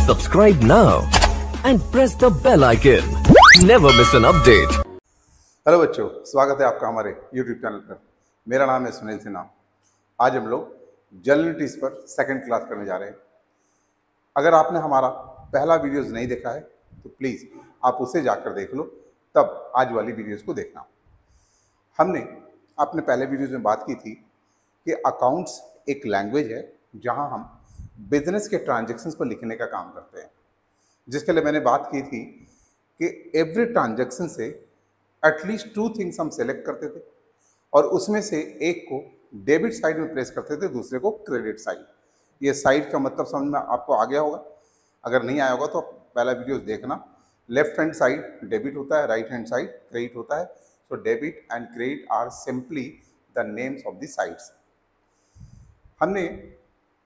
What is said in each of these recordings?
Subscribe now and press the bell icon. Never miss an update. Hello बच्चों, स्वागत है आपका हमारे YouTube चैनल पर। मेरा नाम है सुनील सिन्हा। आज हम लोग जनरलिटीज पर सेकंड क्लास करने जा रहे हैं। अगर आपने हमारा पहला वीडियोस नहीं देखा है तो प्लीज़ आप उसे जाकर देख लो, तब आज वाली वीडियोस को देखना। हमने अपने पहले वीडियोस में बात की थी कि अकाउंट्स एक लैंग्वेज है जहां हम बिजनेस के ट्रांजैक्शंस को लिखने का काम करते हैं, जिसके लिए मैंने बात की थी कि एवरी ट्रांजैक्शन से एटलीस्ट 2 थिंग्स हम सेलेक्ट करते थे और उसमें से एक को डेबिट साइड में प्लेस करते थे, दूसरे को क्रेडिट साइड। ये साइड का मतलब समझ में आपको आ गया होगा। अगर नहीं आया होगा तो पहला वीडियो देखना। लेफ्ट हैंड साइड डेबिट होता है, राइट हैंड साइड क्रेडिट होता है। So debit and credit are simply the names of the sides. हमने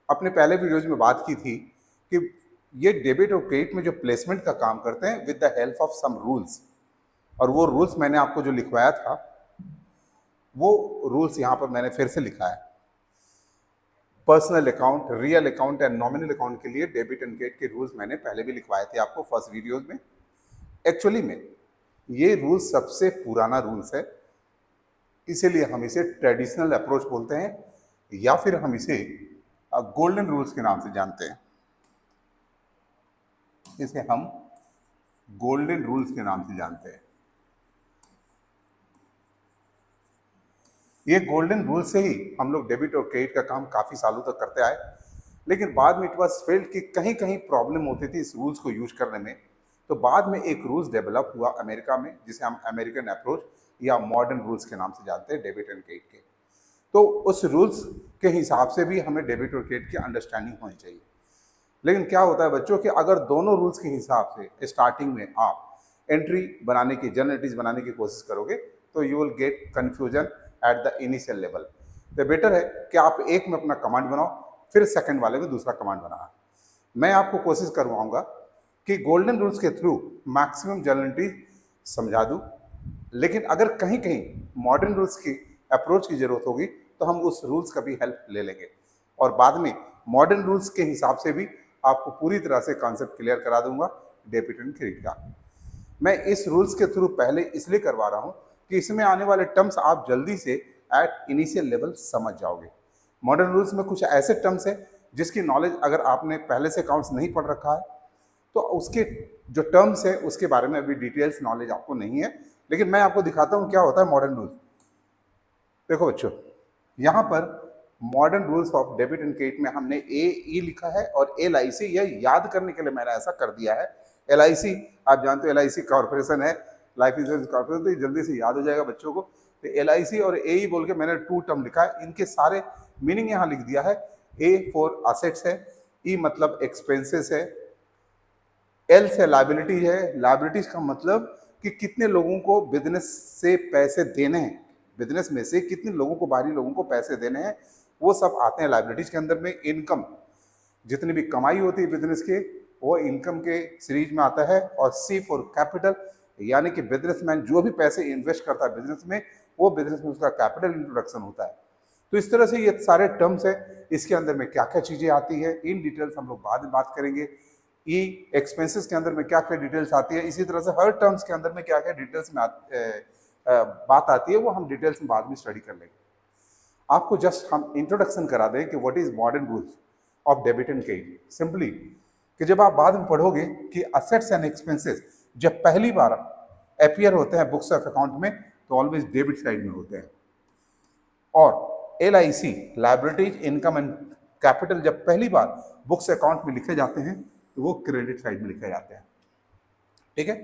अपने पहले वीडियोज में बात की थी कि ये डेबिट और क्रेडिट में जो प्लेसमेंट का काम करते हैं with the help of some rules, और वो रूल्स मैंने आपको जो लिखवाया था वो रूल्स यहाँ पर मैंने फिर से लिखा है। Personal account, real account and nominal account के लिए डेबिट एंड क्रेडिट के रूल्स मैंने पहले भी लिखवाए थे आपको फर्स्ट वीडियोज में। एक्चुअली में ये रूल्स सबसे पुराना रूल्स है, इसीलिए हम इसे ट्रेडिशनल अप्रोच बोलते हैं या फिर हम इसे गोल्डन रूल्स के नाम से जानते हैं। इसे हम गोल्डन रूल्स के नाम से जानते हैं। ये गोल्डन रूल से ही हम लोग डेबिट और क्रेडिट का काम काफ़ी सालों तक करते आए, लेकिन बाद में इट वाज फेल्ड कि कहीं कहीं प्रॉब्लम होती थी इस रूल्स को यूज करने में। तो बाद में एक रूल्स डेवलप हुआ अमेरिका में, जिसे हम अमेरिकन अप्रोच या मॉडर्न रूल्स के नाम से जानते हैं, डेबिट एंड क्रेडिट के। तो उस रूल्स के हिसाब से भी हमें डेबिट और क्रेडिट की अंडरस्टैंडिंग होनी चाहिए। लेकिन क्या होता है बच्चों कि अगर दोनों रूल्स के हिसाब से स्टार्टिंग में आप एंट्री बनाने की, जनरलिटीज बनाने की कोशिश करोगे तो you will get confusion at the initial level. तो बेटर है कि आप एक में अपना कमांड बनाओ, फिर सेकंड वाले में दूसरा कमांड बनाओ। मैं आपको कोशिश करवाऊंगा कि गोल्डन रूल्स के थ्रू मैक्सिमम जनरलिटी समझा दूं, लेकिन अगर कहीं कहीं मॉडर्न रूल्स की अप्रोच की जरूरत होगी तो हम उस रूल्स का भी हेल्प ले लेंगे, और बाद में मॉडर्न रूल्स के हिसाब से भी आपको पूरी तरह से कॉन्सेप्ट क्लियर करा दूंगा डेबिट एंड क्रेडिट का। मैं इस रूल्स के थ्रू पहले इसलिए करवा रहा हूं कि इसमें आने वाले टर्म्स आप जल्दी से एट इनिशियल लेवल समझ जाओगे। मॉडर्न रूल्स में कुछ ऐसे टर्म्स है जिसकी नॉलेज अगर आपने पहले से अकाउंट्स नहीं पढ़ रखा है तो उसके जो टर्म्स है उसके बारे में अभी डिटेल्स नॉलेज आपको नहीं है, लेकिन मैं आपको दिखाता हूँ क्या होता है मॉडर्न रूल्स। देखो बच्चों, यहाँ पर modern rules of debit and credit में हमने ए लिखा है और LIC, यह याद करने के लिए मैंने ऐसा कर दिया है। LIC आप जानते हो LIC कॉर्पोरेशन है, लाइफ इंश्योरेंस कॉर्पोरेशन, तो ये जल्दी से याद हो जाएगा बच्चों को। तो LIC और AE बोल के मैंने 2 टर्म लिखा है, इनके सारे मीनिंग यहाँ लिख दिया है। A फॉर असेट्स है, E मतलब एक्सपेंसेस है, L से लायबिलिटी है। लायबिलिटीज का मतलब कि कितने लोगों को बिजनेस से पैसे देने हैं, बिजनेस में से कितने लोगों को, बाहरी लोगों को पैसे देने हैं, वो सब आते हैं लायबिलिटीज के अंदर में। इनकम, जितनी भी कमाई होती है बिजनेस के, वो इनकम के सीरीज में आता है। और C फॉर कैपिटल, यानी कि बिजनेसमैन जो भी पैसे इन्वेस्ट करता है बिजनेस में, वो बिजनेस में उसका कैपिटल इंट्रोडक्शन होता है। तो इस तरह से ये सारे टर्म्स है, इसके अंदर में क्या क्या चीजें आती है इन डिटेल्स हम लोग बाद में बात करेंगे। ई एक्सपेंसेस के अंदर में क्या क्या डिटेल्स आती है, इसी तरह से हर टर्म्स के अंदर में क्या क्या डिटेल्स में बात आती है, वो हम डिटेल्स में बाद में स्टडी कर लेंगे। आपको जस्ट हम इंट्रोडक्शन करा दें कि what is modern rules of debit and credit. Simply कि जब आप बाद में पढ़ोगे कि असेट्स एंड एक्सपेंसेस जब पहली बार अपीयर होते हैं बुक्स ऑफ अकाउंट में तो ऑलवेज डेबिट साइड में होते हैं, और LIC liabilities, income and capital जब पहली बार बुक्स अकाउंट में लिखे जाते हैं तो वो क्रेडिट साइड में लिखे जाते हैं। ठीक है,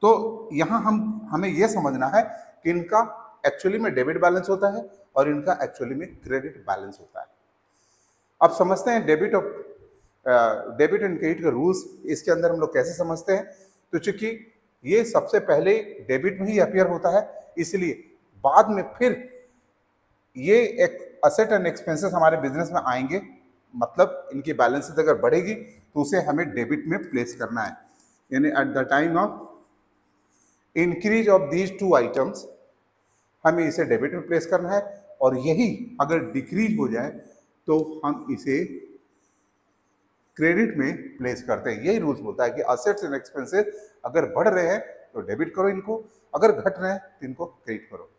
तो यहां हमें यह समझना है कि इनका एक्चुअली में डेबिट बैलेंस होता है और इनका एक्चुअली में क्रेडिट बैलेंस होता है। अब समझते हैं डेबिट एंड क्रेडिट के रूल्स, इसके अंदर हम लोग कैसे समझते हैं। तो चूंकि ये सबसे पहले डेबिट में ही अपीयर होता है, इसलिए बाद में फिर ये एक असेट एंड एक्सपेंसेस हमारे बिजनेस में आएंगे, मतलब इनकी बैलेंसेस अगर बढ़ेगी तो उसे हमें डेबिट में प्लेस करना है, यानी at the time of increase of these 2 items हमें इसे डेबिट में प्लेस करना है, और यही अगर डिक्रीज हो जाए तो हम इसे क्रेडिट में प्लेस करते हैं। यही रूल्स बोलता है कि असेट्स एंड एक्सपेंसेस अगर बढ़ रहे हैं तो डेबिट करो इनको, अगर घट रहे हैं तो इनको क्रेडिट करो।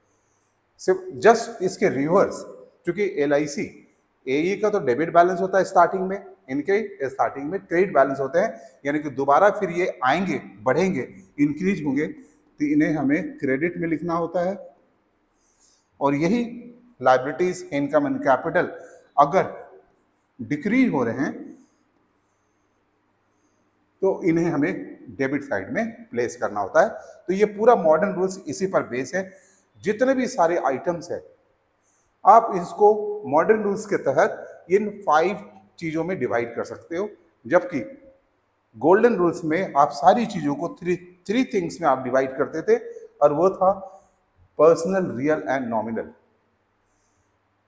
सिर्फ जस्ट इसके रिवर्स, क्योंकि LIC AE का तो डेबिट बैलेंस होता है स्टार्टिंग में, इनके स्टार्टिंग में क्रेडिट बैलेंस होते हैं, यानी कि दोबारा फिर ये आएंगे, बढ़ेंगे, इंक्रीज होंगे तो इन्हें हमें क्रेडिट में लिखना होता है। और यही लायबिलिटीज, इनकम एंड कैपिटल अगर डिक्रीज हो रहे हैं तो इन्हें हमें डेबिट साइड में प्लेस करना होता है। तो ये पूरा मॉडर्न रूल्स इसी पर बेस है। जितने भी सारे आइटम्स है आप इसको मॉडर्न रूल्स के तहत इन 5 चीजों में डिवाइड कर सकते हो, जबकि गोल्डन रूल्स में आप सारी चीजों को थ्री थिंग्स में आप डिवाइड करते थे, और वो था पर्सनल, रियल एंड नॉमिनल।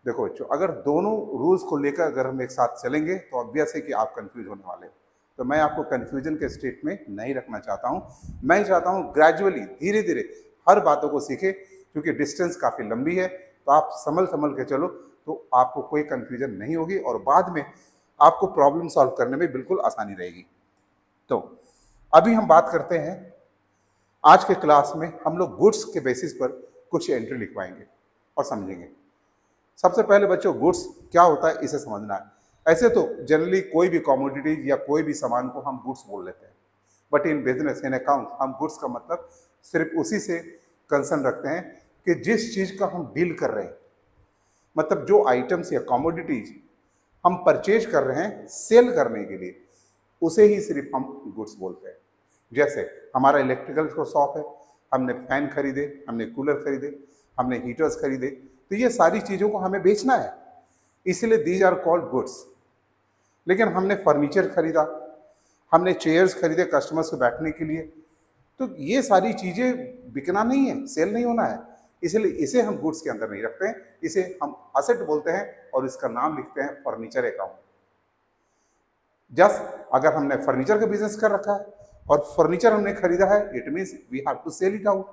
देखो बच्चों, अगर दोनों रूल्स को लेकर अगर हम एक साथ चलेंगे तो ऑब्वियस है कि आप कंफ्यूज होने वाले हो। तो मैं आपको कंफ्यूजन के स्टेट में नहीं रखना चाहता हूं। मैं चाहता हूं ग्रेजुअली, धीरे धीरे हर बातों को सीखे, क्योंकि डिस्टेंस काफ़ी लंबी है। तो आप संभल के चलो तो आपको कोई कंफ्यूजन नहीं होगी और बाद में आपको प्रॉब्लम सॉल्व करने में बिल्कुल आसानी रहेगी। तो अभी हम बात करते हैं, आज के क्लास में हम लोग गुड्स के बेसिस पर कुछ एंट्री लिखवाएंगे और समझेंगे। सबसे पहले बच्चों, गुड्स क्या होता है इसे समझना है। ऐसे तो जनरली कोई भी कमोडिटी या कोई भी सामान को हम गुड्स बोल लेते हैं, but in business, in account, हम गुड्स का मतलब सिर्फ उसी से कंसर्न रखते हैं कि जिस चीज़ का हम डील कर रहे हैं, मतलब जो आइटम्स या कमोडिटीज हम परचेज कर रहे हैं सेल करने के लिए, उसे ही सिर्फ हम गुड्स बोलते हैं। जैसे हमारा इलेक्ट्रिकल को शॉप है, हमने फैन खरीदे, हमने कूलर खरीदे, हमने हीटर्स खरीदे, तो ये सारी चीज़ों को हमें बेचना है, इसलिए दीज आर कॉल्ड गुड्स। लेकिन हमने फर्नीचर खरीदा, हमने चेयर्स खरीदे कस्टमर्स को बैठने के लिए, तो ये सारी चीज़ें बिकना नहीं है, सेल नहीं होना है, इसलिए इसे हम गुड्स के अंदर नहीं रखते हैं, इसे हम असेट बोलते हैं और इसका नाम लिखते हैं फर्नीचर अकाउंट। जस्ट अगर हमने फर्नीचर का बिजनेस कर रखा है और फर्नीचर हमने खरीदा है, it means we have to sell it out.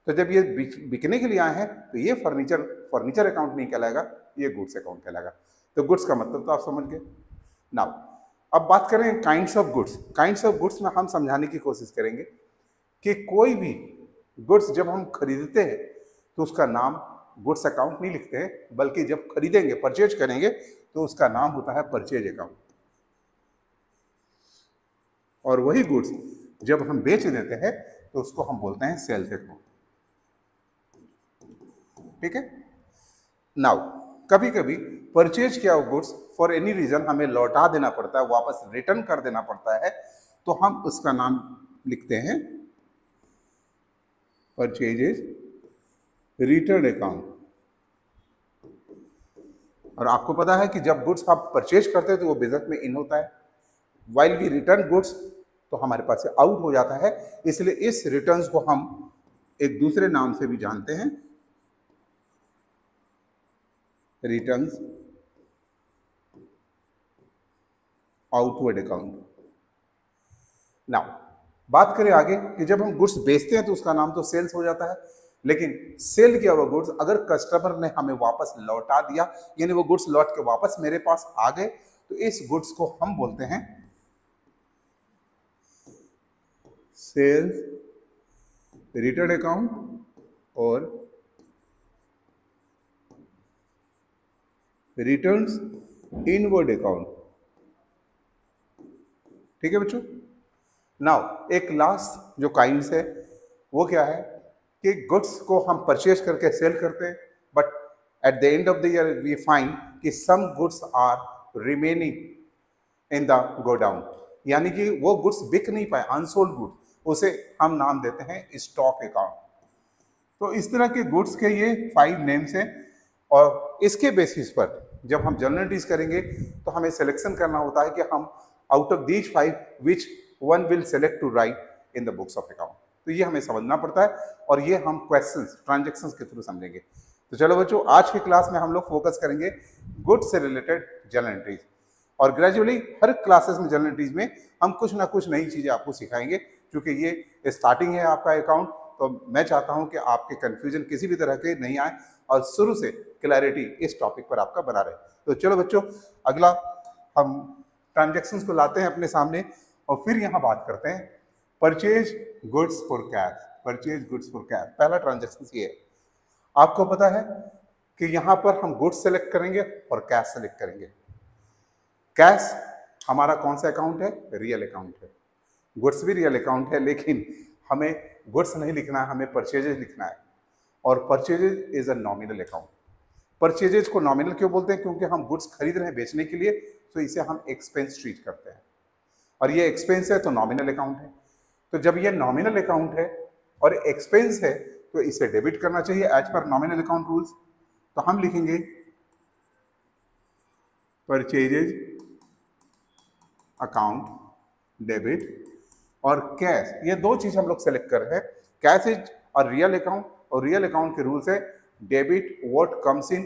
तो जब ये बिकने के लिए आए हैं तो ये फर्नीचर अकाउंट नहीं कहलाएगा, ये गुड्स अकाउंट कहलाएगा। तो गुड्स का मतलब तो आप समझ गए। नाउ अब बात करें kinds of goods. Kinds of goods में हम समझाने की कोशिश करेंगे कि कोई भी गुड्स जब हम खरीदते हैं तो उसका नाम गुड्स अकाउंट नहीं लिखते हैं, बल्कि जब खरीदेंगे, परचेज करेंगे, तो उसका नाम होता है परचेज अकाउंट। और वही गुड्स जब हम बेच देते हैं तो उसको हम बोलते हैं सेल्स अकाउंट। ठीक है। नाउ कभी कभी परचेज किया हुआ गुड्स फॉर एनी रीजन हमें लौटा देना पड़ता है, वापस रिटर्न कर देना पड़ता है, तो हम उसका नाम लिखते हैं परचेजेज रिटर्न अकाउंट। और आपको पता है कि जब गुड्स आप परचेज करते हैं तो वो बिजनेस में इन होता है, वाइल वी रिटर्न गुड्स तो हमारे पास से आउट हो जाता है। इसलिए इस रिटर्न्स को हम एक दूसरे नाम से भी जानते हैं, रिटर्न्स आउटवर्ड अकाउंट। नाउ बात करें आगे कि जब हम गुड्स बेचते हैं तो उसका नाम तो सेल्स हो जाता है, लेकिन सेल किया हुआ गुड्स अगर कस्टमर ने हमें वापस लौटा दिया, यानी वो गुड्स लौट के वापस मेरे पास आ गए, तो इस गुड्स को हम बोलते हैं सेल्स रिटर्न अकाउंट और रिटर्न्स इनवर्ड अकाउंट। ठीक है बच्चों। नाउ एक लास्ट जो काइंड्स है वो क्या है कि गुड्स को हम परचेज करके सेल करते हैं, but at the end of the year we find कि some goods are remaining in the godown, यानी कि वो गुड्स बिक नहीं पाए, अनसोल्ड गुड्स, उसे हम नाम देते हैं स्टॉक अकाउंट। तो इस तरह के गुड्स के ये 5 नेम्स हैं, और इसके बेसिस पर जब हम जर्नल एंट्रीज करेंगे तो हमें सिलेक्शन करना होता है कि हम out of these 5 which one will select to write in the books of account. तो ये हमें समझना पड़ता है, और ये हम क्वेश्चंस, ट्रांजैक्शंस के थ्रू समझेंगे। तो चलो बच्चों, आज की क्लास में हम लोग फोकस करेंगे गुड्स से रिलेटेड जर्नल एंट्रीज, और ग्रेजुअली हर क्लासेस में जर्नल एंट्रीज में हम कुछ ना कुछ नई चीज़ें आपको सिखाएंगे, क्योंकि ये स्टार्टिंग है आपका अकाउंट। तो मैं चाहता हूं कि आपके कंफ्यूजन किसी भी तरह के नहीं आए और शुरू से क्लैरिटी इस टॉपिक पर आपका बना रहे। तो चलो बच्चों, अगला हम ट्रांजेक्शन्स को लाते हैं अपने सामने और फिर यहाँ बात करते हैं purchase goods for cash. Purchase goods for cash पहला ट्रांजेक्शन ये है। आपको पता है कि यहाँ पर हम गुड्स सेलेक्ट करेंगे और कैश सेलेक्ट करेंगे। कैश हमारा कौन सा अकाउंट है? रियल अकाउंट है। गुड्स भी रियल अकाउंट है, लेकिन हमें गुड्स नहीं लिखना है, हमें परचेजेज लिखना है। और purchases is a nominal account. Purchases को नॉमिनल क्यों बोलते हैं? क्योंकि हम गुड्स खरीद रहे हैं बेचने के लिए, तो इसे हम एक्सपेंस ट्रीट करते हैं और ये एक्सपेंस है तो नॉमिनल अकाउंट है। तो जब ये नॉमिनल अकाउंट है और एक्सपेंस है तो इसे डेबिट करना चाहिए as per nominal account rules. तो हम लिखेंगे परचेजेज अकाउंट डेबिट और कैश। ये दो चीज हम लोग सेलेक्ट कर रहे हैं, कैश इज और रियल अकाउंट। और रियल अकाउंट के रूल्स है debit what comes in,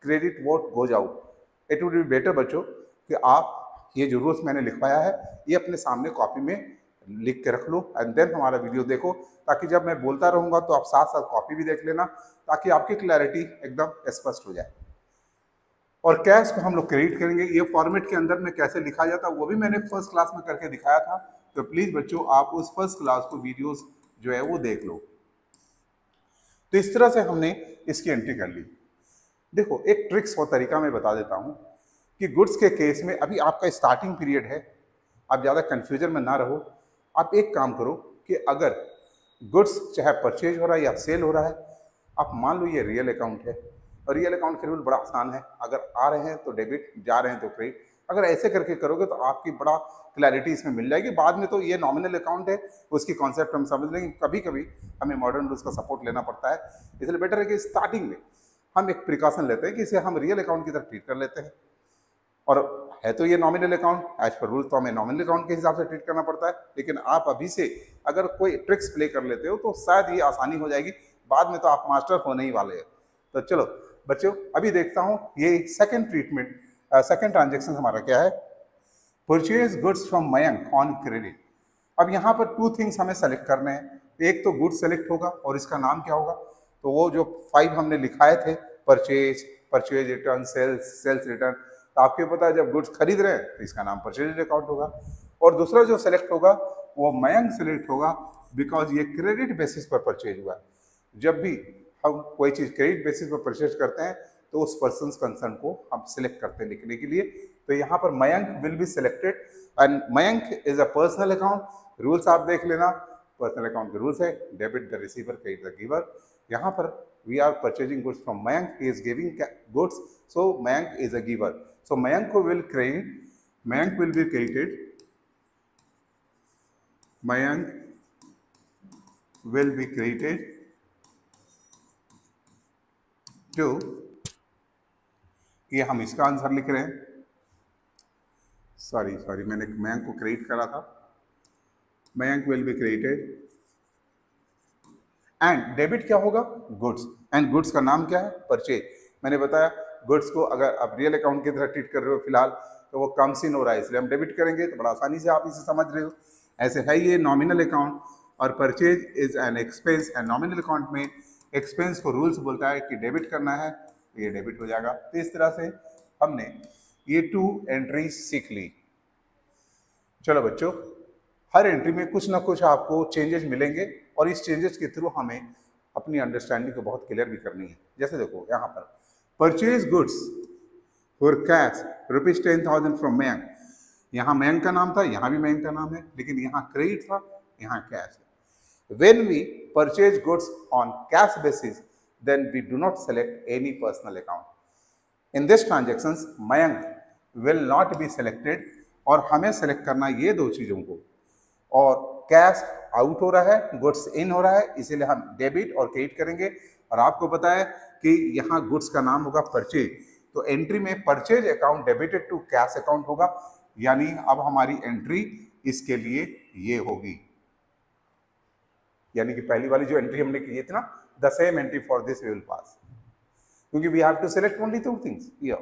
credit what goes out. It would be better बच्चों कि आप ये जो रूल्स मैंने लिखवाया है ये अपने सामने कॉपी में लिख के रख लो एंड देन हमारा वीडियो देखो, ताकि जब मैं बोलता रहूंगा तो आप साथ साथ कॉपी भी देख लेना, ताकि आपकी क्लैरिटी एकदम स्पष्ट हो जाए। और कैश को हम लोग क्रेडिट करेंगे। ये फॉर्मेट के अंदर में कैसे लिखा जाता है वो भी मैंने फर्स्ट क्लास में करके दिखाया था, तो प्लीज बच्चों आप उस फर्स्ट क्लास को वीडियोस जो है वो देख लो। तो इस तरह से हमने इसकी एंट्री कर ली। देखो एक ट्रिक्स और तरीका मैं बता देता हूं कि गुड्स के केस में अभी आपका स्टार्टिंग पीरियड है, आप ज़्यादा कंफ्यूजन में ना रहो। आप एक काम करो कि अगर गुड्स चाहे परचेज हो रहा है या सेल हो रहा है, आप मान लो ये रियल अकाउंट है और रियल अकाउंट के रूल बड़ा आसान है, अगर आ रहे हैं तो डेबिट, जा रहे हैं तो क्रेडिट। अगर ऐसे करके करोगे तो आपकी बड़ा क्लैरिटी इसमें मिल जाएगी। बाद में तो ये नॉमिनल अकाउंट है, उसकी कॉन्सेप्ट हम समझ लेंगे। कभी कभी हमें मॉडर्न रूल्स का सपोर्ट लेना पड़ता है, इसलिए बेटर है कि स्टार्टिंग में हम एक प्रिकॉशन लेते हैं कि इसे हम रियल अकाउंट की तरह ट्रीट कर लेते हैं। और है तो ये nominal account, as per rule तो हमें नॉमिनल अकाउंट के हिसाब से ट्रीट करना पड़ता है, लेकिन आप अभी से अगर कोई ट्रिक्स प्ले कर लेते हो तो शायद ये आसानी हो जाएगी। बाद में तो आप मास्टर होने ही वाले हैं। तो चलो बच्चों अभी देखता हूँ ये सेकंड ट्रीटमेंट, सेकंड ट्रांजेक्शन हमारा क्या है, purchase goods from Mayank on credit. अब यहाँ पर टू थिंग्स हमें सेलेक्ट करने हैं। एक तो गुड्स सेलेक्ट होगा और इसका नाम क्या होगा, तो वो जो 5 हमने लिखाए थे, purchase, purchase return, sales, sales return, तो आपको पता है जब गुड्स खरीद रहे हैं तो इसका नाम परचेज अकाउंट होगा। और दूसरा जो सेलेक्ट होगा वो मयंक सेलेक्ट होगा, बिकॉज ये क्रेडिट बेसिस पर परचेज हुआ। जब भी हम कोई चीज़ क्रेडिट बेसिस पर परचेज करते हैं तो उस पर्सन कंसर्न को हम सिलेक्ट करते हैं लिखने के लिए। तो यहाँ पर Mayank will be selected and Mayank is a personal account. Rules आप देख लेना, पर्सनल अकाउंट के रूल्स है debit the receiver, credit the giver. यहाँ पर we are purchasing goods from Mayank, he is giving goods, so Mayank is a giver. So Mayank को will credit, Mayank will be credited, Mayank will be credited to, ये हम इसका answer लिख रहे हैं, सॉरी मैंने मयंक को क्रेडिट करा था, Mayank will be credited and debit क्या होगा, गुड्स, एंड गुड्स का नाम क्या है, परचेज। मैंने बताया गुड्स को अगर आप रियल अकाउंट की तरह ट्रीट कर रहे हो फिलहाल तो वो कम्स इन हो रहा है, इसलिए हम डेबिट करेंगे, तो बड़ा आसानी से आप इसे समझ रहे हो। ऐसे है ये नॉमिनल अकाउंट और purchase is an expense and nominal account में एक्सपेंस को रूल्स बोलता है कि डेबिट करना है तो ये डेबिट हो जाएगा। तो इस तरह से हमने ये 2 एंट्री सीख ली। चलो बच्चों, हर एंट्री में कुछ ना कुछ आपको चेंजेस मिलेंगे और इस चेंजेस के थ्रू हमें अपनी अंडरस्टैंडिंग को बहुत क्लियर भी करनी है। जैसे देखो यहाँ पर purchase goods for cash ₹10,000 from Mayank, यहाँ मयंक का नाम था, यहाँ भी मयंक का नाम है, लेकिन यहाँ क्रेडिट था, यहाँ कैश है। When we purchase goods on cash basis, then we do not select any personal account. In this transactions, Mayank will not be selected और हमें सेलेक्ट करना ये 2 चीज़ों को, और कैश आउट हो रहा है, गुड्स इन हो रहा है, इसीलिए हम डेबिट और क्रेडिट करेंगे। और आपको पता है कि यहाँ गुड्स का नाम होगा परचेज, तो एंट्री में purchase account debited to cash account होगा, यानी अब हमारी एंट्री इसके लिए ये होगी। यानी कि पहली वाली जो एंट्री हमने की थी ना, the same entry for this we will pass, क्योंकि we have to select only 2 things here.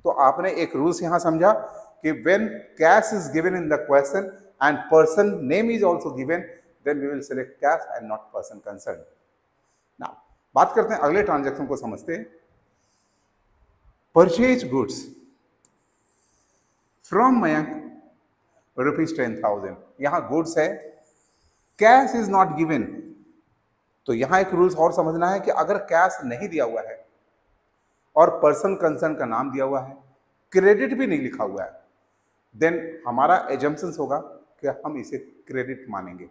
तो आपने एक रूल्स यहां समझा कि when cash is given in the question and person name is also given, then we will select cash and not person concern. Now बात करते हैं अगले ट्रांजैक्शन को, समझते हैं। Purchase goods from Mayank ₹10,000। यहाँ गुड्स है, कैश इज नॉट गिवन। तो यहाँ एक रूल्स और समझना है कि अगर कैश नहीं दिया हुआ है और पर्सन कंसर्न का नाम दिया हुआ है, क्रेडिट भी नहीं लिखा हुआ है, देन हमारा एजम्पशंस होगा कि हम इसे क्रेडिट मानेंगे।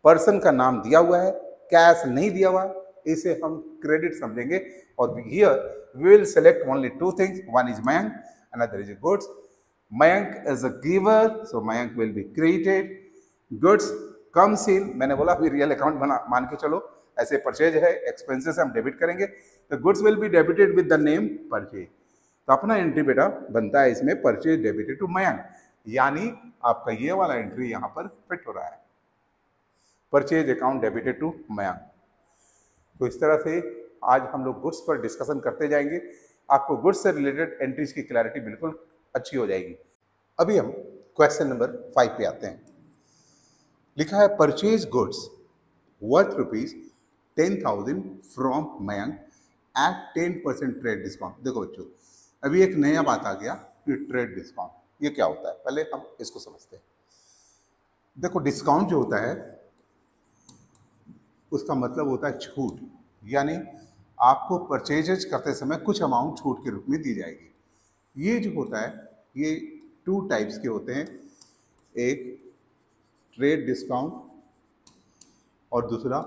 पर्सन का नाम दिया हुआ है, कैश नहीं दिया हुआ, इसे हम क्रेडिट समझेंगे। और here we will select only two things, one is Mayank, another is goods. Mayank is a giver, so Mayank will be credited. Goods comes in, मैंने बोला अभी रियल अकाउंट बना मान के चलो, ऐसे परचेज है, एक्सपेंसेस हम डेबिट करेंगे, तो goods will be debited with the name purchase. तो अपना एंट्री बेटा बनता है इसमें परचेज डेबिटेड टू मयंक, यानी आपका ये वाला एंट्री यहाँ पर फिट हो रहा है, purchase account debited to Mayank. तो इस तरह से आज हम लोग गुड्स पर डिस्कशन करते जाएंगे, आपको गुड्स से रिलेटेड एंट्रीज की क्लैरिटी बिल्कुल अच्छी हो जाएगी। अभी हम क्वेश्चन नंबर 5 पे आते हैं। लिखा है purchase goods worth ₹10,000 from Mayank at 10% trade discount. देखो बच्चों, अभी एक नया बात आ गया कि ट्रेड डिस्काउंट ये क्या होता है, पहले हम इसको समझते हैं। देखो डिस्काउंट जो होता है उसका मतलब होता है छूट, यानी आपको परचेजेज करते समय कुछ अमाउंट छूट के रूप में दी जाएगी। ये जो होता है ये 2 टाइप्स के होते हैं, एक ट्रेड डिस्काउंट और दूसरा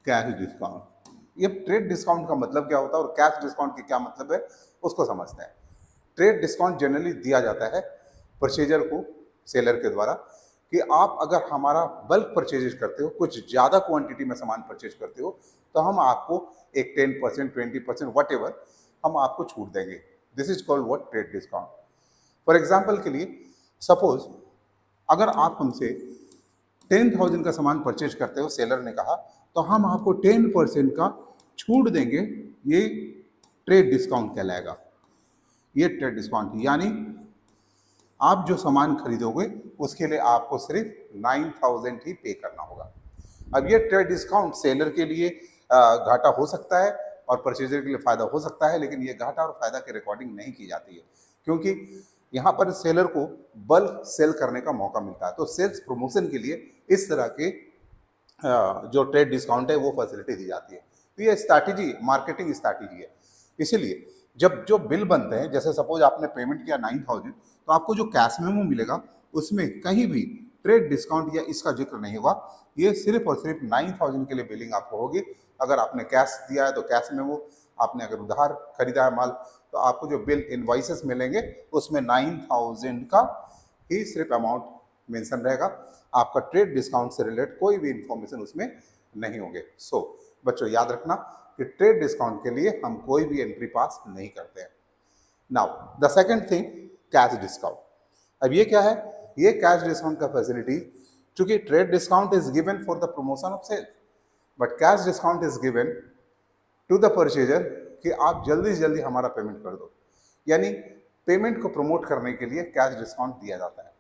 कैश डिस्काउंट। ये ट्रेड डिस्काउंट का मतलब क्या होता है और कैश डिस्काउंट की क्या मतलब है उसको समझते हैं। ट्रेड डिस्काउंट जनरली दिया जाता है परचेजर को सेलर के द्वारा कि आप अगर हमारा बल्क परचेजेज करते हो, कुछ ज़्यादा क्वांटिटी में सामान परचेज करते हो, तो हम आपको एक 10%, 20%, वट एवर हम आपको छूट देंगे। This is called what trade discount. For example के लिए सपोज अगर आप हमसे 10,000 का सामान परचेज करते हो, सेलर ने कहा, तो हम आपको 10% का छूट देंगे, ये ट्रेड डिस्काउंट कहलाएगा। ये ट्रेड डिस्काउंट यानी आप जो सामान खरीदोगे उसके लिए आपको सिर्फ 9,000 ही पे करना होगा। अब ये ट्रेड डिस्काउंट सेलर के लिए घाटा हो सकता है और परचेजर के लिए फ़ायदा हो सकता है, लेकिन ये घाटा और फायदा की रिकॉर्डिंग नहीं की जाती है, क्योंकि यहाँ पर सेलर को बल्क सेल करने का मौका मिलता है। तो सेल्स प्रमोशन के लिए इस तरह के जो ट्रेड डिस्काउंट है वो फैसिलिटी दी जाती है। तो ये स्ट्रैटेजी, मार्केटिंग स्ट्रैटेजी है। इसीलिए जब जो बिल बनते हैं, जैसे सपोज आपने पेमेंट किया 9,000, तो आपको जो कैश मेमो मिलेगा उसमें कहीं भी ट्रेड डिस्काउंट या इसका जिक्र नहीं होगा। ये सिर्फ और सिर्फ 9,000 के लिए बिलिंग आपको होगी। अगर आपने कैश दिया है तो कैश मेमो, आपने अगर उधार खरीदा है माल तो आपको जो बिल इनवॉइसेस मिलेंगे उसमें 9,000 का ही सिर्फ अमाउंट मेंशन रहेगा। आपका ट्रेड डिस्काउंट से रिलेटेड कोई भी इंफॉर्मेशन उसमें नहीं होंगे। सो बच्चों याद रखना कि ट्रेड डिस्काउंट के लिए हम कोई भी एंट्री पास नहीं करते हैं। Now the second thing, cash discount. अब ये क्या है? ये कैश डिस्काउंट का फैसिलिटी, चूंकि trade discount is given for the promotion of sale, but cash discount is given to the purchaser कि आप जल्दी से जल्दी हमारा पेमेंट कर दो, यानी पेमेंट को प्रमोट करने के लिए कैश डिस्काउंट दिया जाता है।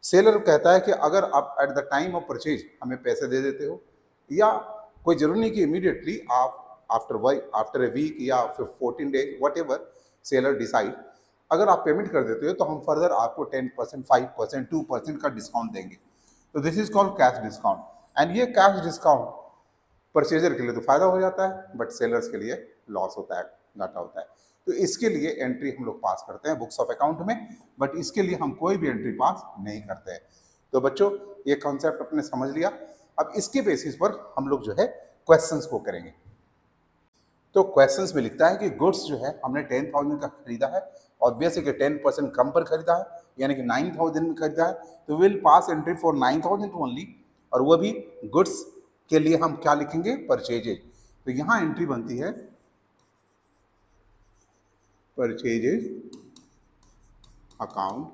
सेलर कहता है कि अगर आप at the time of purchase हमें पैसे दे देते हो, या कोई जरूरी नहीं कि इमीडिएटली आप आफ्टर ए वीक या फिर 14 days what ever seller decide, अगर आप पेमेंट कर देते हो तो हम फर्दर आपको 10%, 5%, 2% का डिस्काउंट देंगे। तो this is called cash discount. And ये कैश डिस्काउंट परचेजर के लिए तो फायदा हो जाता है, बट सेलर्स के लिए लॉस होता है, घाटा होता है। तो इसके लिए एंट्री हम लोग पास करते हैं बुक्स ऑफ अकाउंट में, बट इसके लिए हम कोई भी एंट्री पास नहीं करते हैं। तो बच्चों ये कॉन्सेप्ट अपने समझ लिया। अब इसके बेसिस पर हम लोग जो है क्वेश्चंस को करेंगे। तो क्वेश्चंस में लिखता है कि गुड्स जो है हमने 10,000 का खरीदा है, ऑब्वियसली कि 10% कम पर खरीदा है, यानी कि 9,000 में खरीदा है, तो will pass entry for 9,000 only, और वो भी गुड्स के लिए हम क्या लिखेंगे? परचेजेज। तो यहाँ एंट्री बनती है परचेजेज अकाउंट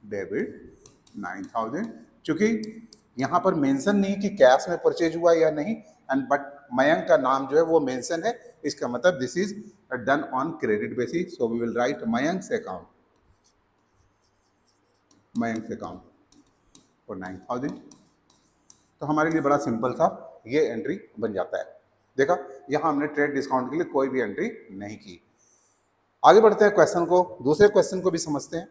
डेबिट 9,000, चूंकि यहाँ पर मेंशन नहीं कि कैश में परचेज हुआ या नहीं, एंड बट मयंक का नाम जो है वो मेंशन है, इसका मतलब this is done on credit basis. So we will write Mayank account, Mayank account for 9,000। तो हमारे लिए बड़ा सिंपल सा ये एंट्री बन जाता है। देखा, यहाँ हमने ट्रेड डिस्काउंट के लिए कोई भी एंट्री नहीं की। आगे बढ़ते हैं क्वेश्चन को, दूसरे क्वेश्चन को भी समझते हैं।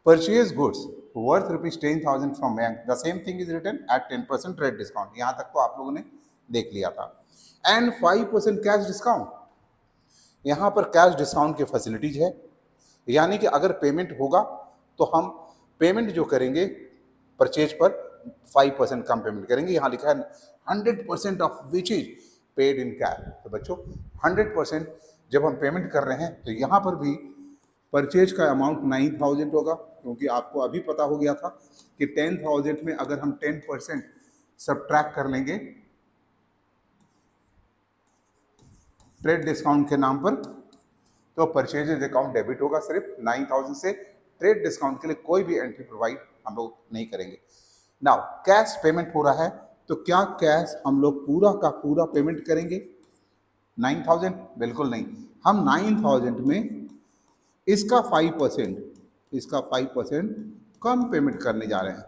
Purchase goods worth ₹10,000 from bank, the same thing is written at 10% trade discount. यहाँ तक तो आप लोगों ने देख लिया था। एंड 5% कैश डिस्काउंट, यहाँ पर कैश डिस्काउंट की फैसिलिटीज है, यानी कि अगर पेमेंट होगा तो हम पेमेंट जो करेंगे परचेज पर 5% कम पेमेंट करेंगे। यहाँ लिखा है 100% of which is paid in cash. तो बच्चों 100% जब हम पेमेंट कर रहे हैं तो यहाँ पर भी परचेज का अमाउंट 9,000 होगा, क्योंकि आपको अभी पता हो गया था कि 10,000 में अगर हम 10% सब्ट्रैक्ट कर लेंगे ट्रेड डिस्काउंट के नाम पर, तो परचेजेज अकाउंट डेबिट होगा सिर्फ 9,000 से। ट्रेड डिस्काउंट के लिए कोई भी एंट्री प्रोवाइड हम लोग नहीं करेंगे। नाउ कैश पेमेंट हो रहा है, तो क्या कैश हम लोग पूरा का पूरा पेमेंट करेंगे 9,000? बिल्कुल नहीं। हम 9,000 में इसका 5% कम पेमेंट करने जा रहे हैं,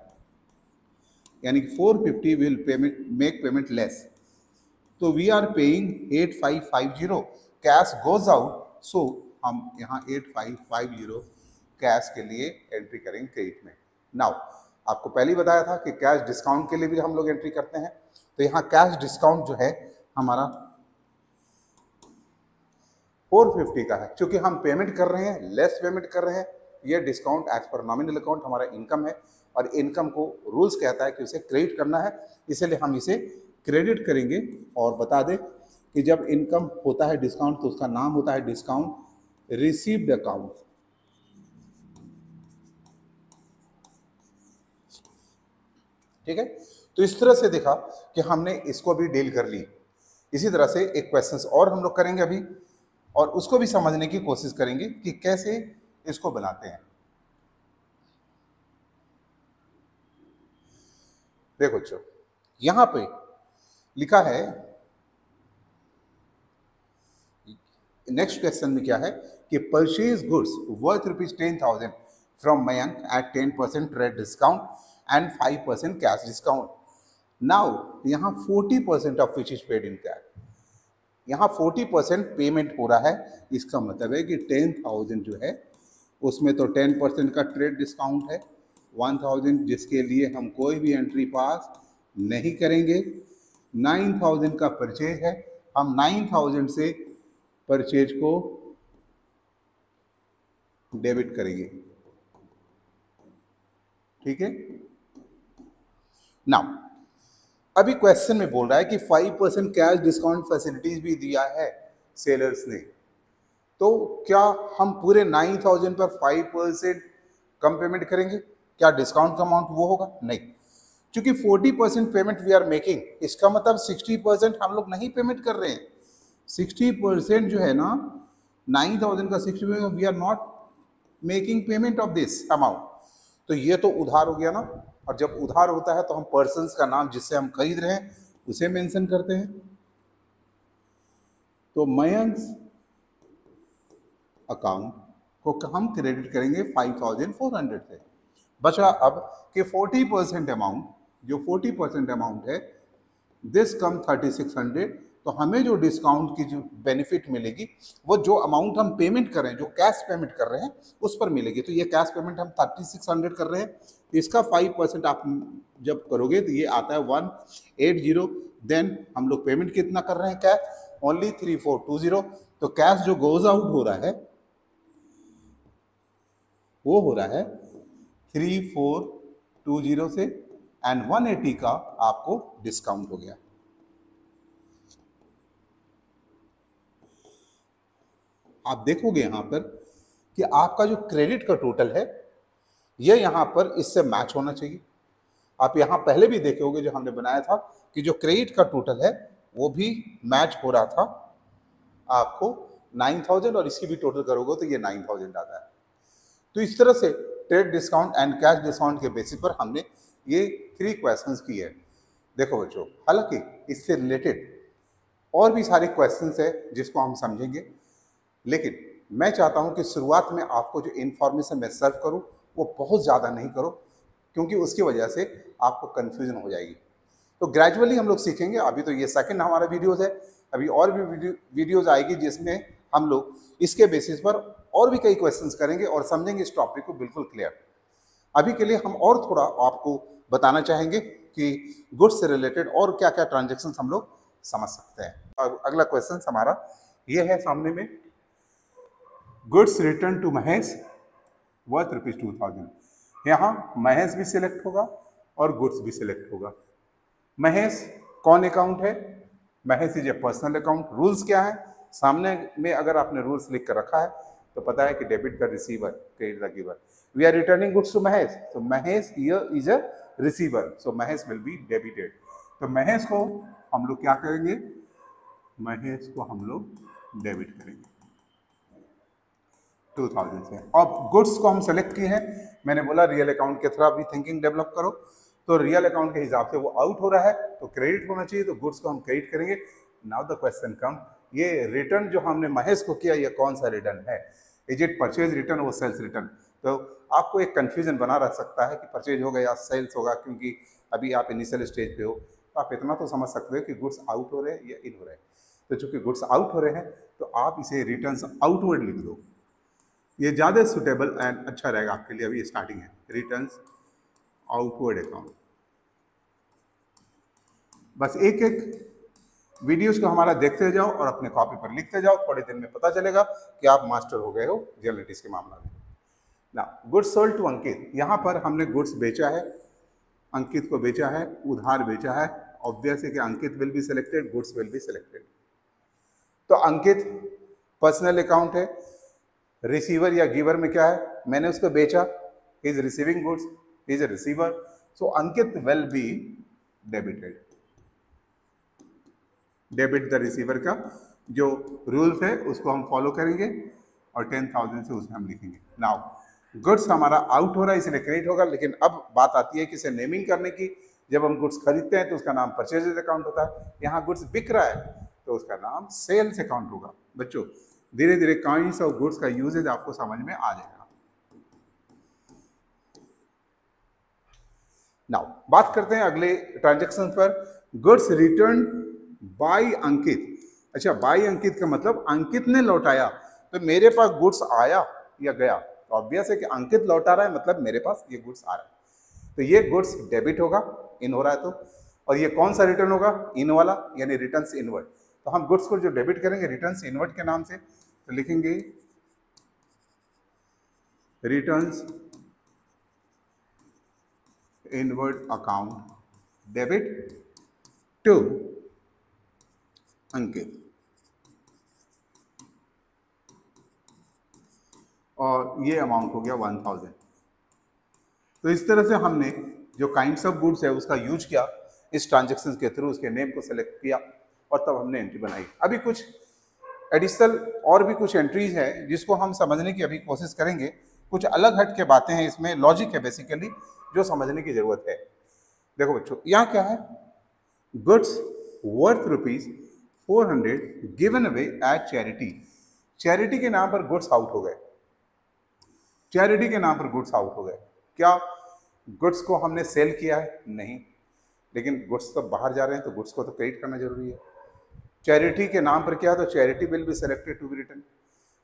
यानी कि 450 विल मेक पेमेंट लेस। तो we are paying 8550, cash goes out, so हम यहाँ 8550 कैश के लिए एंट्री करेंगे क्रेडिट में। नाउ आपको पहले ही बताया था कि कैश डिस्काउंट के लिए भी हम लोग एंट्री करते हैं, तो यहाँ कैश डिस्काउंट जो है हमारा 450 का है। क्योंकि हम पेमेंट कर रहे हैं, लेस पेमेंट कर रहे हैं, ये discount as per nominal account हमारा इनकम है, और इनकम को रूल्स कहता है कि उसे क्रेडिट करना है, इसलिए हम इसे क्रेडिट करेंगे। और बता दें कि जब इनकम होता है डिस्काउंट तो उसका नाम होता है डिस्काउंट रिसीव्ड अकाउंट। ठीक है, तो इस तरह से देखा कि हमने इसको भी डील कर ली। इसी तरह से एक क्वेश्चंस और हम लोग करेंगे अभी, और उसको भी समझने की कोशिश करेंगे कि कैसे इसको बनाते हैं। देखो बच्चों, यहां पे लिखा है, नेक्स्ट क्वेश्चन में क्या है कि purchase goods worth ₹10,000 from Mayank at 10% trade discount and 5% cash discount. Now यहाँ 40% of which is paid in cash, यहाँ 40% पेमेंट हो रहा है। इसका मतलब है कि 10,000 जो है उसमें तो 10% का ट्रेड डिस्काउंट है, 1,000 जिसके लिए हम कोई भी एंट्री पास नहीं करेंगे। 9,000 का परचेज है, हम 9,000 से परचेज को डेबिट करेंगे। ठीक है, नाउ अभी क्वेश्चन में बोल रहा है कि 5% कैश डिस्काउंट फैसिलिटीज भी दिया है सेलर्स ने, तो क्या हम पूरे 9,000 पर 5% कम पेमेंट करेंगे? क्या डिस्काउंट का अमाउंट वो होगा? नहीं, क्योंकि 40% पेमेंट वी आर मेकिंग, इसका मतलब 60% हम लोग नहीं पेमेंट कर रहे हैं। 60% जो है ना, 9,000 का 60% we are not making payment of this amount. तो ये तो उधार हो गया ना, और जब उधार होता है तो हम पर्सन्स का नाम जिससे हम खरीद रहे हैं उसे मेंशन करते हैं। तो मयंक अकाउंट को हम क्रेडिट करेंगे 5,400 से। बचा अब कि 40% अमाउंट, जो 40% अमाउंट है दिस कम 3,600, तो हमें जो डिस्काउंट की जो बेनिफिट मिलेगी वो जो अमाउंट हम पेमेंट कर रहे हैं, जो कैश पेमेंट कर रहे हैं उस पर मिलेगी। तो ये कैश पेमेंट हम 3,600 कर रहे हैं, तो इसका 5% आप जब करोगे तो ये आता है 180। देन हम लोग पेमेंट कितना कर रहे हैं कैश? ओनली 3,420। तो कैश जो गोज आउट हो रहा है वो हो रहा है 3,420 से, एंड 180 का आपको डिस्काउंट हो गया। आप देखोगे यहां पर कि आपका जो क्रेडिट का टोटल है ये यहां पर इससे मैच होना चाहिए। आप यहां पहले भी देखे होंगे जो हमने बनाया था कि जो क्रेडिट का टोटल है वो भी मैच हो रहा था आपको 9,000, और इसकी भी टोटल करोगे तो ये 9,000 आता है। तो इस तरह से trade discount and cash discount के बेसिस पर हमने ये 3 क्वेश्चंस किए हैं। देखो बच्चों, हालांकि इससे रिलेटेड और भी सारे क्वेश्चंस है जिसको हम समझेंगे, लेकिन मैं चाहता हूं कि शुरुआत में आपको जो इन्फॉर्मेशन मैं सर्व करूं वो बहुत ज़्यादा नहीं करो, क्योंकि उसकी वजह से आपको कन्फ्यूजन हो जाएगी। तो ग्रेजुअली हम लोग सीखेंगे। अभी तो ये सेकंड हमारा वीडियोज़ है, अभी और भी वीडियोज़ आएगी जिसमें हम लोग इसके बेसिस पर और भी कई क्वेश्चंस करेंगे और समझेंगे इस टॉपिक को बिल्कुल क्लियर। अभी के लिए हम और थोड़ा आपको बताना चाहेंगे कि गुड्स से रिलेटेड और क्या क्या ट्रांजेक्शन हम लोग समझ सकते हैं। अब अगला क्वेश्चन हमारा ये है सामने में, goods return to Mahesh worth ₹2000। यहाँ महेश भी सिलेक्ट होगा और गुड्स भी सिलेक्ट होगा। महेश कौन अकाउंट है? Mahesh is a personal account. Rules क्या है? सामने में अगर आपने रूल्स लिख कर रखा है तो पता है कि debit the receiver, credit the giver. We are returning goods to Mahesh, तो Mahesh here is a receiver, so Mahesh will be debited. तो महेश को हम लोग क्या करेंगे? महेश को हम लोग डेबिट करेंगे 2000 से। अब गुड्स को हम सेलेक्ट किए हैं, मैंने बोला रियल अकाउंट के थ्रू भी थिंकिंग डेवलप करो, तो रियल अकाउंट के हिसाब से वो आउट हो रहा है तो क्रेडिट होना चाहिए, तो गुड्स को हम क्रेडिट करेंगे। नाउ द क्वेश्चन कम, ये रिटर्न जो हमने महेश को किया ये कौन सा रिटर्न है? इज इट परचेज रिटर्न और सेल्स रिटर्न? तो आपको एक कंफ्यूजन बना रह सकता है कि परचेज होगा या सेल्स होगा, क्योंकि अभी आप इनिशियल स्टेज पे हो। तो आप इतना तो समझ सकते हो कि गुड्स आउट हो रहे हैं या इन हो रहे हैं। तो चूंकि गुड्स आउट हो रहे हैं तो आप इसे रिटर्न्स आउटवर्ड लिख दो, ये ज़्यादा सुटेबल एंड अच्छा रहेगा आपके लिए। अभी स्टार्टिंग है, रिटर्न्स आउटवर्ड अकाउंट। बस एक एक वीडियोस को हमारा देखते जाओ और अपने कॉपी पर लिखते जाओ, थोड़े दिन में पता चलेगा कि आप मास्टर हो गए हो जर्नलिस्ट के मामला में। ना गुड्स सोल्ड टू अंकित, यहाँ पर हमने गुड्स बेचा है, अंकित को बेचा है, उधार बेचा है। ऑब्वियस है कि Ankit will be selected, goods will be selected. तो अंकित पर्सनल अकाउंट है, रिसीवर या गिवर में क्या है? मैंने उसको बेचा, he is receiving goods, he is a receiver, so Ankit will be debited. Debit the receiver का जो रूल्स है उसको हम फॉलो करेंगे और 10,000 से उसमें हम लिखेंगे। नाउ गुड्स हमारा आउट हो रहा है इसलिए क्रेडिट होगा, लेकिन अब बात आती है कि इसे नेमिंग करने की। जब हम गुड्स खरीदते हैं तो उसका नाम परचेजेज अकाउंट होता है, यहाँ गुड्स बिक रहा है तो उसका नाम सेल्स अकाउंट होगा। बच्चों धीरे धीरे काइंड्स ऑफ गुड्स का यूजेज आपको समझ में आ जाएगा। नाउ बात करते हैं अगले ट्रांजेक्शन पर, गुड्स रिटर्न बाय अंकित। अच्छा, बाय अंकित का मतलब अंकित ने लौटाया, तो मेरे पास गुड्स आया या गया? तो ऑब्वियस है कि अंकित लौटा रहा है, मतलब मेरे पास ये गुड्स आ रहा है, तो ये गुड्स डेबिट होगा, इन हो रहा है तो। और ये कौन सा रिटर्न होगा? इन वाला, यानी रिटर्न्स इनवर्ड। तो हम गुड्स को जो डेबिट करेंगे रिटर्न्स इनवर्ड के नाम से, तो लिखेंगे returns inward account debit to Ankit, और ये अमाउंट हो गया 1000। तो इस तरह से हमने जो काइंड्स ऑफ गुड्स है उसका यूज किया इस ट्रांजेक्शन के थ्रू, उसके नेम को सेलेक्ट किया और तब हमने एंट्री बनाई। अभी कुछ एडिशनल और भी कुछ एंट्रीज है जिसको हम समझने की अभी कोशिश करेंगे। कुछ अलग हट के बातें हैं इसमें, लॉजिक है बेसिकली जो समझने की जरूरत है। देखो बच्चों, यहाँ क्या है? Goods worth ₹400 given away at charity. Charity के नाम पर गुड्स आउट हो गए, चैरिटी के नाम पर गुड्स आउट हो गए। क्या गुड्स को हमने सेल किया है? नहीं, लेकिन गुड्स तो बाहर जा रहे हैं तो गुड्स को तो क्रेडिट करना जरूरी है। चैरिटी के नाम पर क्या? तो charity will be selected to be return.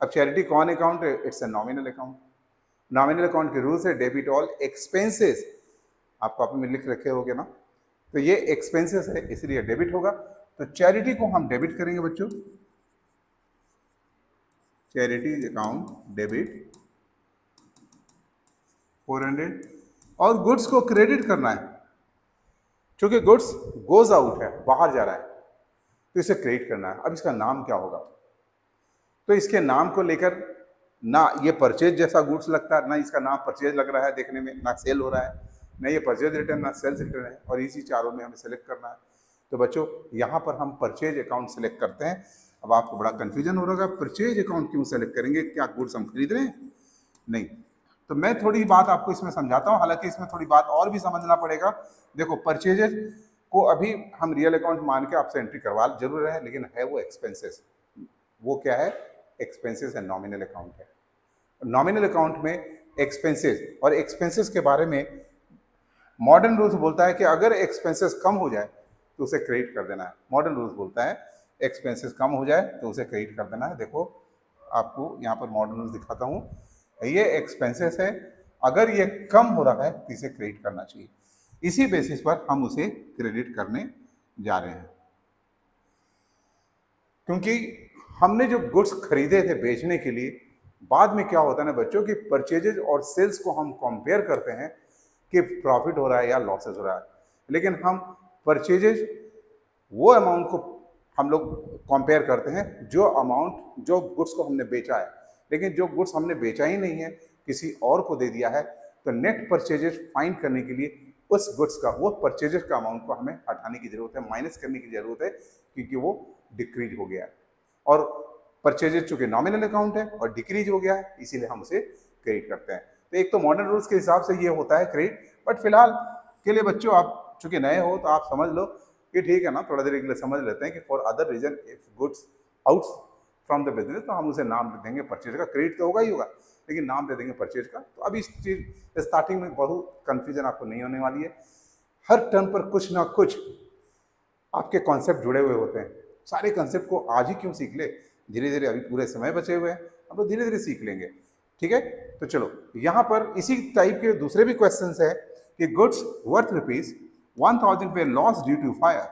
अब चैरिटी कौन अकाउंट है? It's a nominal account. Nominal account के रूल्स है डेबिट ऑल एक्सपेंसेस, आप कॉपी में लिख रखे होगे ना, तो ये एक्सपेंसेस है इसलिए डेबिट होगा। तो चैरिटी को हम डेबिट करेंगे बच्चों, चैरिटी अकाउंट डेबिट 400, और गुड्स को क्रेडिट करना है क्योंकि गुड्स गोज आउट है, बाहर जा रहा है, तो इसे क्रेडिट करना है। अब इसका नाम क्या होगा? तो इसके नाम को लेकर ना ये परचेज जैसा गुड्स लगता है, ना इसका नाम परचेज लग रहा है देखने में, ना सेल हो रहा है, ना ये परचेज रिटर्न ना सेल्स रिटर्न है, और इसी चारों में हमें सेलेक्ट करना है। तो बच्चों यहाँ पर हम परचेज अकाउंट सेलेक्ट करते हैं। अब आपको बड़ा कंफ्यूजन हो रहा है, परचेज अकाउंट क्यों सेलेक्ट करेंगे? क्या गुड्स हम खरीद रहे हैं? नहीं। तो मैं थोड़ी बात आपको इसमें समझाता हूँ, हालांकि इसमें थोड़ी बात और भी समझना पड़ेगा। देखो, परचेजेज को अभी हम रियल अकाउंट मान के आपसे एंट्री करवा जरूर है, लेकिन है वो एक्सपेंसेस। वो क्या है? एक्सपेंसेस है, नॉमिनल अकाउंट है। नॉमिनल अकाउंट में एक्सपेंसेस, और एक्सपेंसेस के बारे में मॉडर्न रूल्स बोलता है कि अगर एक्सपेंसेस कम हो जाए तो उसे क्रेडिट कर देना है। मॉडर्न रूल्स बोलता है एक्सपेंसेस कम हो जाए तो उसे क्रेडिट कर देना है। देखो आपको यहाँ पर मॉडल रूल्स दिखाता हूँ। ये एक्सपेंसेस है, अगर ये कम हो रहा है तो इसे क्रेडिट करना चाहिए। इसी बेसिस पर हम उसे क्रेडिट करने जा रहे हैं, क्योंकि हमने जो गुड्स खरीदे थे बेचने के लिए, बाद में क्या होता है ना बच्चों कि परचेजेज और सेल्स को हम कंपेयर करते हैं कि प्रॉफिट हो रहा है या लॉसेस हो रहा है, लेकिन हम परचेजेज वो अमाउंट को हम लोग कंपेयर करते हैं जो अमाउंट जो गुड्स को हमने बेचा है। लेकिन जो गुड्स हमने बेचा ही नहीं है, किसी और को दे दिया है, तो नेट परचेजेज फाइंड करने के लिए उस गुड्स का, वो परचेजेज का अमाउंट को हमें हटाने की जरूरत है, माइनस करने की जरूरत है, क्योंकि वो डिक्रीज हो गया है। और परचेजेज चूंकि नॉमिनल अकाउंट है और डिक्रीज हो गया है, इसीलिए हम उसे क्रेडिट करते हैं। तो एक तो मॉडर्न रूल्स के हिसाब से ये होता है क्रेडिट, बट फिलहाल के लिए बच्चों आप चूंकि नए हो तो आप समझ लो कि ठीक है ना, थोड़ा देर के लिए समझ लेते हैं कि for other reason if goods out from the business, तो हम उसे नाम दे देंगे परचेज का। क्रेडिट तो होगा ही होगा, लेकिन नाम दे देंगे परचेज का। तो अभी इस चीज स्टार्टिंग में बहुत कंफ्यूजन आपको नहीं होने वाली है। हर टर्म पर कुछ ना कुछ आपके कॉन्सेप्ट जुड़े हुए होते हैं। सारे कॉन्सेप्ट को आज ही क्यों सीख ले, धीरे धीरे, अभी पूरे समय बचे हुए हैं, हम लोग धीरे धीरे सीख लेंगे। ठीक है, तो चलो यहाँ पर इसी टाइप के दूसरे भी क्वेश्चंस है कि goods worth ₹1000 were loss due to fire.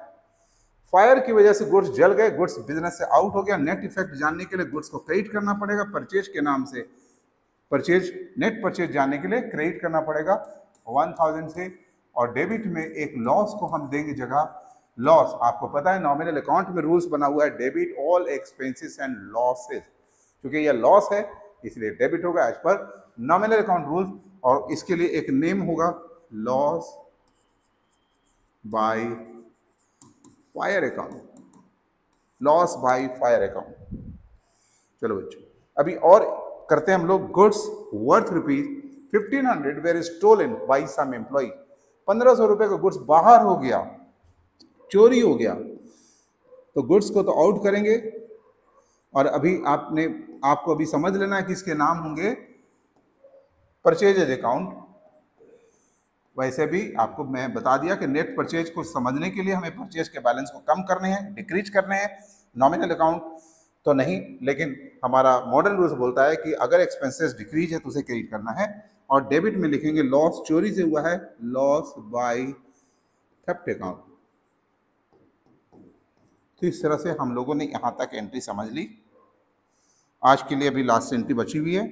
Fire की वजह से गुड्स जल गए, गुड्स बिजनेस से आउट हो गया। नेट इफेक्ट जानने के लिए गुड्स को क्रेडिट करना पड़ेगा, परचेज के नाम से परचेज, नेट परचेज जानने के लिए क्रेडिट करना पड़ेगा 1000 से। और डेबिट में एक लॉस को हम देंगे जगह लॉस। आपको पता है नॉमिनल अकाउंट में रूल्स बना हुआ है debit all expenses and losses, क्योंकि यह लॉस है इसलिए डेबिट होगा as per nominal account rules. और इसके लिए एक नेम होगा loss by fire account, loss by fire account. चलो बच्चों अभी और करते हैं हम लोग। Goods worth ₹1500 were stolen by some employ. 1500 रुपए का गुड्स बाहर हो गया, चोरी हो गया, तो गुड्स को तो आउट करेंगे। और अभी आपको अभी समझ लेना है कि इसके नाम होंगे परचेजेज अकाउंट। वैसे भी आपको मैं बता दिया कि नेट परचेज को समझने के लिए हमें परचेज के बैलेंस को कम करने हैं, डिक्रीज करने हैं। नॉमिनल अकाउंट तो नहीं, लेकिन हमारा मॉडर्न रूल्स बोलता है कि अगर एक्सपेंसेस डिक्रीज है तो उसे क्रेडिट करना है। और डेबिट में लिखेंगे लॉस, चोरी से हुआ है, लॉस बाय थेफ्ट अकाउंट। तो इस तरह से हम लोगों ने यहाँ तक एंट्री समझ ली। आज के लिए अभी लास्ट एंट्री बची हुई है,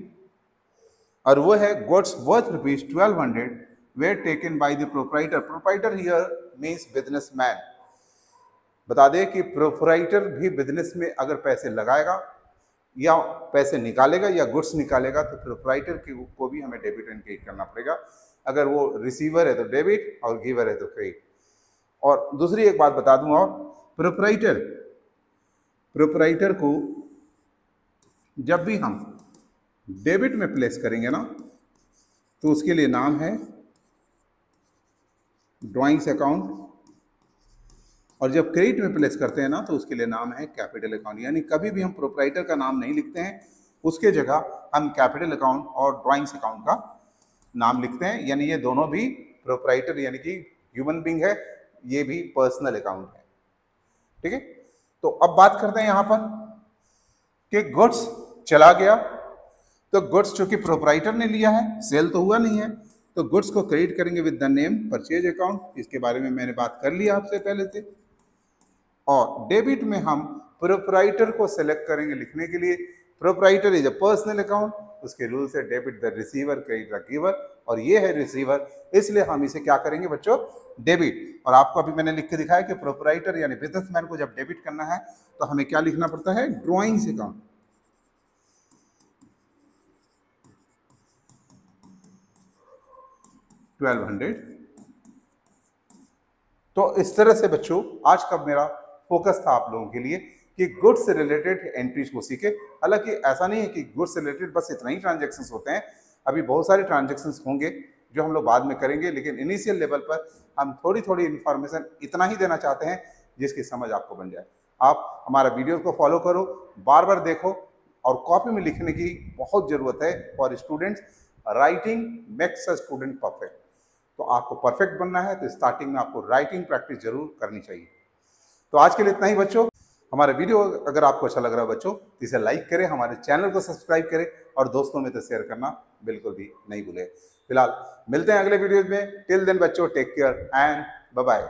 और वो है goods worth ₹1200 where taken by the proprietor. Proprietor here means businessman. बता दें कि प्रोप्राइटर भी बिजनेस में अगर पैसे लगाएगा या पैसे निकालेगा या गुड्स निकालेगा, तो प्रोप्राइटर को भी हमें डेबिट एंड क्रेडिट करना पड़ेगा। अगर वो रिसीवर है तो डेबिट और गिवर है तो क्रेडिट। और दूसरी एक बात बता दूं, और प्रोप्राइटर को जब भी हम डेबिट में प्लेस करेंगे ना, तो उसके लिए नाम है ड्राइंग्स अकाउंट, और जब क्रेडिट में प्लेस करते हैं ना, तो उसके लिए नाम है कैपिटल अकाउंट। यानी कभी भी हम प्रोप्राइटर का नाम नहीं लिखते हैं, उसके जगह हम कैपिटल अकाउंट और ड्राइंग्स अकाउंट का नाम लिखते हैं। यानी ये दोनों भी प्रोप्राइटर यानी कि ह्यूमन बीइंग है, ये भी पर्सनल अकाउंट है। ठीक है, तो अब बात करते हैं यहां पर कि गुड्स चला गया, तो गुड्स चूंकि प्रोप्राइटर ने लिया है, सेल तो हुआ नहीं है, तो गुड्स को क्रेडिट करेंगे with the name purchase account. इसके बारे में मैंने बात कर ली आपसे पहले से। और डेबिट में हम प्रोप्राइटर को सेलेक्ट करेंगे लिखने के लिए। Proprietor is a personal account, उसके रूल से debit the receiver, credit the giver, और ये है रिसीवर, इसलिए हम इसे क्या करेंगे बच्चों, डेबिट। और आपको अभी मैंने लिख के दिखाया कि प्रोप्राइटर यानी बिजनेसमैन को जब डेबिट करना है तो हमें क्या लिखना पड़ता है, ड्राइंग्स अकाउंट। $1200। तो इस तरह से बच्चों आज का मेरा फोकस था आप लोगों के लिए कि गुड्स से रिलेटेड एंट्रीज को सीखे। हालांकि ऐसा नहीं है कि गुड्स से रिलेटेड बस इतना ही ट्रांजैक्शंस होते हैं, अभी बहुत सारे ट्रांजैक्शंस होंगे जो हम लोग बाद में करेंगे, लेकिन इनिशियल लेवल पर हम थोड़ी थोड़ी इन्फॉर्मेशन इतना ही देना चाहते हैं जिसकी समझ आपको बन जाए। आप हमारा वीडियो को फॉलो करो, बार बार देखो, और कॉपी में लिखने की बहुत ज़रूरत है for students. Writing makes a student perfect. तो आपको परफेक्ट बनना है तो स्टार्टिंग में आपको राइटिंग प्रैक्टिस जरूर करनी चाहिए। तो आज के लिए इतना ही बच्चों, हमारा वीडियो अगर आपको अच्छा लग रहा है बच्चों तो इसे लाइक करें, हमारे चैनल को सब्सक्राइब करें और दोस्तों में तो शेयर करना बिल्कुल भी नहीं भूलें। फिलहाल मिलते हैं अगले वीडियोज में। टिल देन बच्चों, take care and bye bye.